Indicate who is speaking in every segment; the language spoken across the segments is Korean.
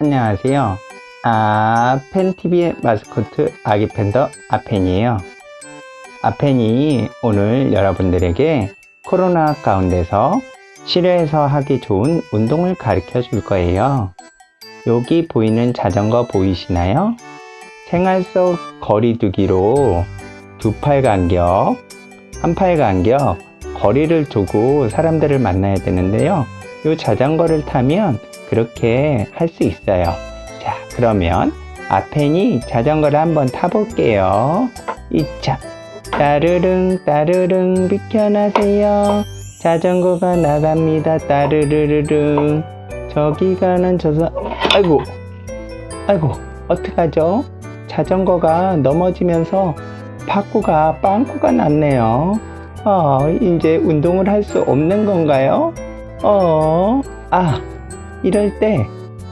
Speaker 1: 안녕하세요. 펜TV의 마스코트 아기 팬더 아펜이에요. 아펜이 오늘 여러분들에게 코로나 가운데서 실외에서 하기 좋은 운동을 가르쳐 줄 거예요. 여기 보이는 자전거 보이시나요? 생활 속 거리두기로 두 팔 간격, 한 팔 간격 거리를 두고 사람들을 만나야 되는데요. 이 자전거를 타면 그렇게 할 수 있어요. 자, 그러면 아펜이 자전거를 한번 타볼게요. 이차 따르릉 따르릉 비켜나세요. 자전거가 나갑니다. 따르르르릉. 저기 가는 아이고 어떡하죠? 자전거가 넘어지면서 바꾸가 빵꾸가 났네요. 이제 운동을 할 수 없는 건가요? 이럴 때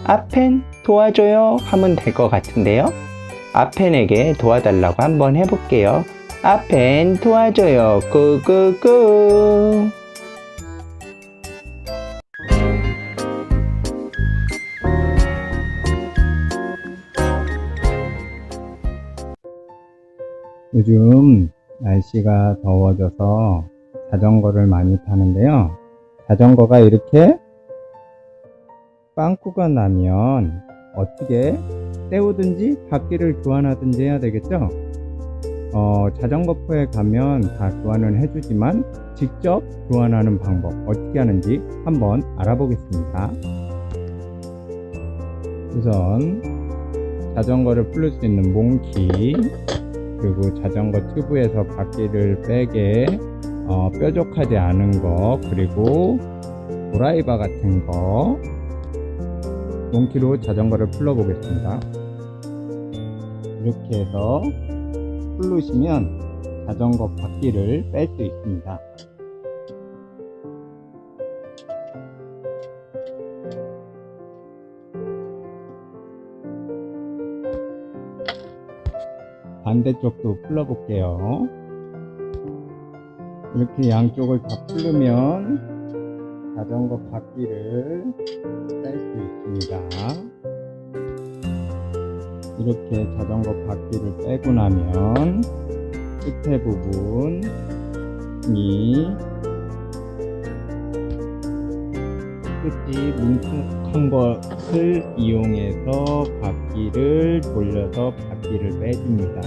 Speaker 1: 아펜 도와줘요 하면 될 것 같은데요. 아펜에게 도와달라고 한번 해볼게요. 아펜 도와줘요. 끄끄끄. 요즘 날씨가 더워져서 자전거를 많이 타는데요. 자전거가 이렇게 빵꾸가 나면 어떻게 떼우든지 바퀴를 교환하든지 해야 되겠죠. 자전거포에 가면 다 교환을 해주지만 직접 교환하는 방법 어떻게 하는지 한번 알아보겠습니다. 우선 자전거를 풀릴 수 있는 몽키, 그리고 자전거 튜브에서 바퀴를 빼게 뾰족하지 않은 거, 그리고 도라이바 같은 거, 몽키로 자전거를 풀러 보겠습니다. 이렇게 해서 풀르시면 자전거 바퀴를 뺄 수 있습니다. 반대쪽도 풀러 볼게요. 이렇게 양쪽을 다 풀르면 자전거 바퀴를 뺄 수 있습니다. 이렇게 자전거 바퀴를 빼고 나면 끝에 부분이 끝이 뭉툭한 것을 이용해서 바퀴를 돌려서 바퀴를 빼줍니다.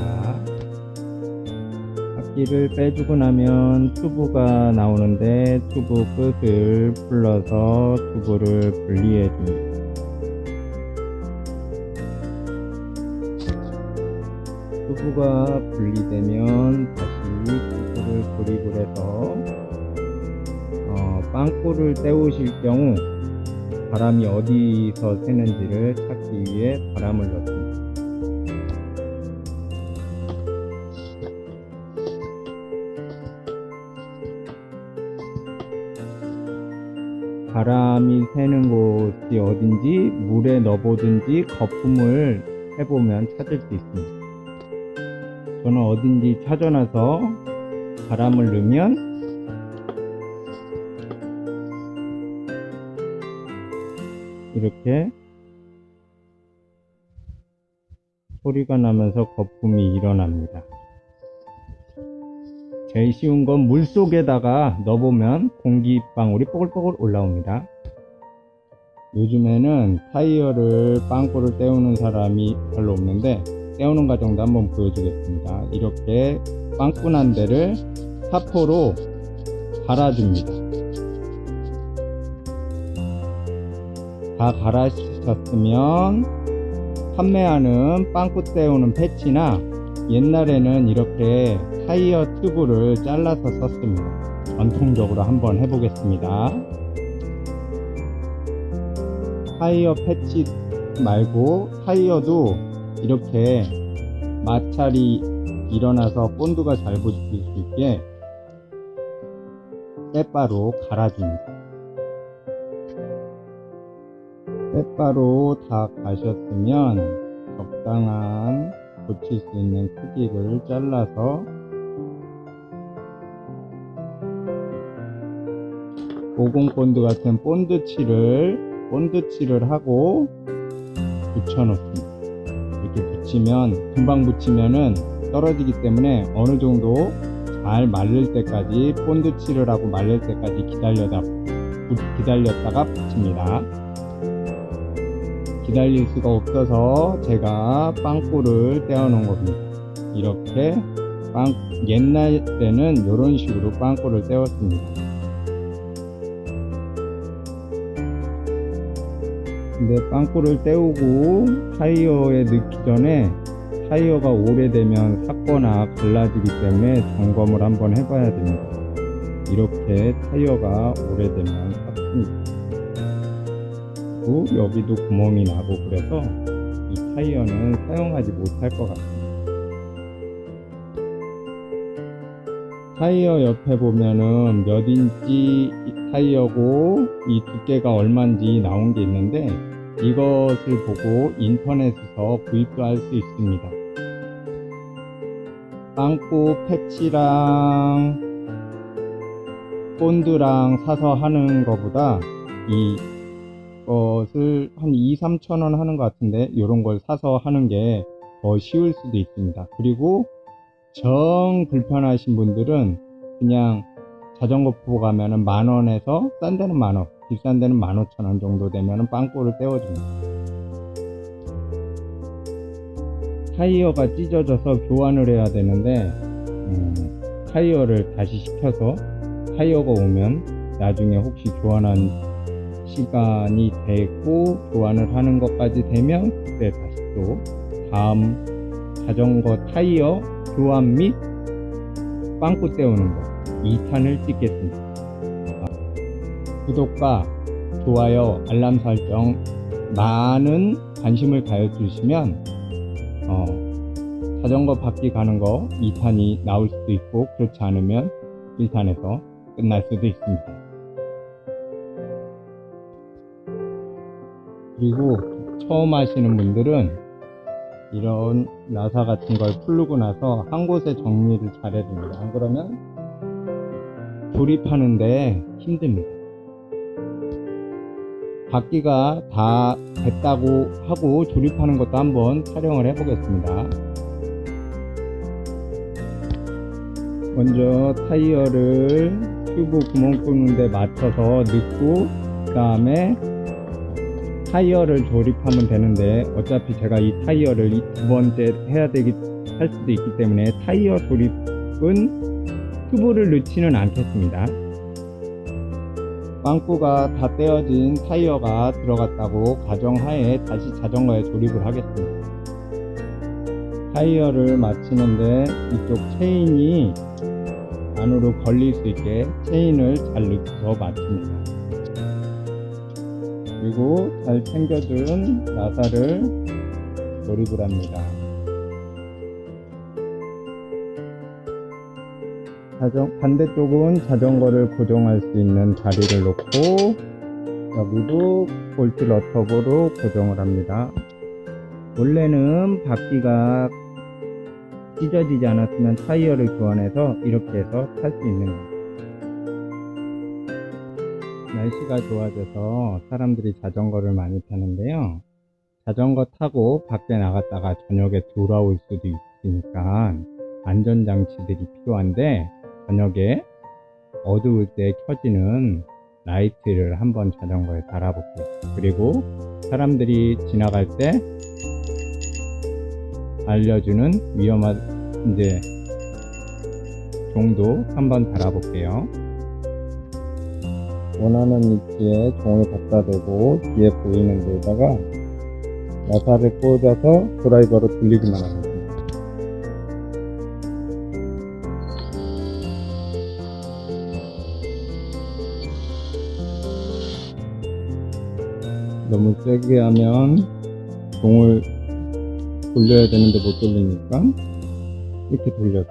Speaker 1: 바퀴를 빼주고 나면 튜브가 나오는데 튜브 끝을 풀러서 튜브를 분리해 줍니다. 튜브가 분리되면 다시 튜브를 조립을 해서 빵꾸를 떼우실 경우 바람이 어디서 새는지를 찾기 위해 바람을 넣습니다. 바람이 새는 곳이 어딘지 물에 넣어보든지 거품을 해보면 찾을 수 있습니다. 저는 어딘지 찾아놔서 바람을 넣으면 이렇게 소리가 나면서 거품이 일어납니다. 제일 쉬운 건 물속에다가 넣어보면 공기방울이 뽀글뽀글 올라옵니다. 요즘에는 타이어를 빵꾸를 떼우는 사람이 별로 없는데 떼우는 과정도 한번 보여주겠습니다. 이렇게 빵꾸 난 데를 사포로 갈아줍니다. 다 갈아주셨으면 판매하는 빵꾸 떼우는 패치나 옛날에는 이렇게 타이어 튜브를 잘라서 썼습니다. 전통적으로 한번 해보겠습니다. 타이어 패치 말고 타이어도 이렇게 마찰이 일어나서 본드가 잘 붙일 수 있게 빼바로 갈아줍니다. 빼바로 다 가셨으면 적당한 붙일 수 있는 크기를 잘라서 오공 본드 같은 본드 칠을 하고 붙여놓습니다. 이렇게 붙이면 금방 붙이면은 떨어지기 때문에 어느 정도 잘 말릴 때까지 본드 칠을 하고 말릴 때까지 기다렸다가 붙입니다. 기다릴 수가 없어서 제가 빵꾸를 떼어 놓은 겁니다. 이렇게 옛날 때는 이런 식으로 빵꾸를 떼었습니다. 근데 빵꾸를 떼우고 타이어에 넣기 전에 타이어가 오래되면 삭거나 갈라지기 때문에 점검을 한번 해봐야 됩니다. 이렇게 타이어가 오래되면 삭습니다. 그리고 여기도 구멍이 나고 그래서 이 타이어는 사용하지 못할 것 같습니다. 타이어 옆에 보면은 몇 인치 타이어고 이 두께가 얼마인지 나온 게 있는데 이것을 보고 인터넷에서 구입도 할 수 있습니다. 빵꾸 패치랑 본드랑 사서 하는 것보다 이것을 한 2-3천 원 하는 것 같은데 이런 걸 사서 하는 게 더 쉬울 수도 있습니다. 그리고 정 불편하신 분들은 그냥 자전거 포 가면은 10,000원에서 싼 데는 10,000원, 비싼 데는 15,000원 정도 되면은 빵꾸를 떼어줍니다. 타이어가 찢어져서 교환을 해야 되는데 타이어를 다시 시켜서 타이어가 오면 나중에 혹시 교환한 시간이 되고 교환을 하는 것까지 되면 그때 다시 또 다음 자전거 타이어 교환 및 빵꾸 떼우는 거 2탄을 찍겠습니다. 구독과 좋아요, 알람 설정 많은 관심을 가져주시면 자전거 바퀴 가는 거 2탄이 나올 수도 있고 그렇지 않으면 1탄에서 끝날 수도 있습니다. 그리고 처음 하시는 분들은 이런 나사 같은 걸 풀르고 나서 한 곳에 정리를 잘 해야 됩니다. 안 그러면 조립하는데 힘듭니다. 바퀴가 다 됐다고 하고 조립하는 것도 한번 촬영을 해 보겠습니다. 먼저 타이어를 튜브 구멍 뚫는 데 맞춰서 넣고 그 다음에 타이어를 조립하면 되는데 어차피 제가 이 타이어를 두 번째 할 수도 있기 때문에 타이어 조립은 튜브를 넣지는 않겠습니다. 빵꾸가 다 떼어진 타이어가 들어갔다고 가정하에 다시 자전거에 조립을 하겠습니다. 타이어를 맞추는데 이쪽 체인이 안으로 걸릴 수 있게 체인을 잘 넣어서 맞춥니다. 그리고 잘 챙겨준 나사를 조립을 합니다. 반대쪽은 자전거를 고정할 수 있는 자리를 놓고 여기도 볼트 너터으로 고정을 합니다. 원래는 바퀴가 찢어지지 않았으면 타이어를 교환해서 이렇게 해서 탈 수 있는 겁니다. 날씨가 좋아져서 사람들이 자전거를 많이 타는데요. 자전거 타고 밖에 나갔다가 저녁에 돌아올 수도 있으니까 안전장치들이 필요한데 저녁에 어두울 때 켜지는 라이트를 한번 자전거에 달아볼게요. 그리고 사람들이 지나갈 때 알려주는 위험한 종도 한번 달아볼게요. 원하는 위치에 종을 갖다 대고 뒤에 보이는 데다가 나사를 꽂아서 드라이버로 돌리기만 하면 됩니다. 너무 세게 하면 종을 돌려야 되는데 못 돌리니까 이렇게 돌려서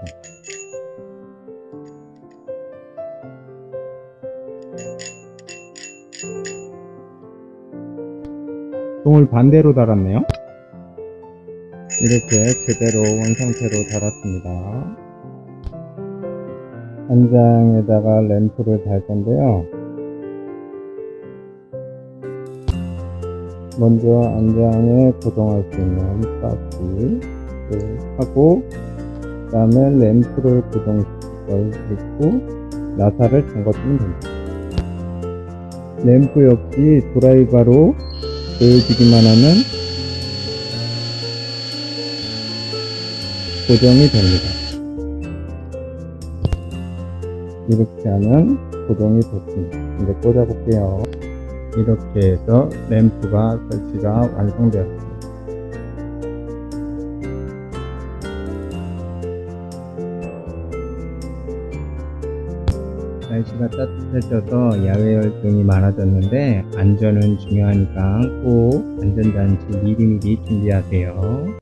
Speaker 1: 종을 반대로 달았네요. 이렇게 제대로 원상태로 달았습니다. 한 장에다가 램프를 달 건데요. 먼저 안장에 고정할 수 있는 바퀴를 하고, 그 다음에 램프를 고정시키고 나사를 잠궈주면 됩니다. 램프 역시 드라이버로 조여주기만 하면 고정이 됩니다. 이렇게 하면 고정이 됐습니다. 이제 꽂아볼게요. 이렇게 해서 램프가 설치가 완성되었습니다. 날씨가 따뜻해져서 야외 활동이 많아졌는데 안전은 중요하니까 꼭 안전장치 미리미리 준비하세요.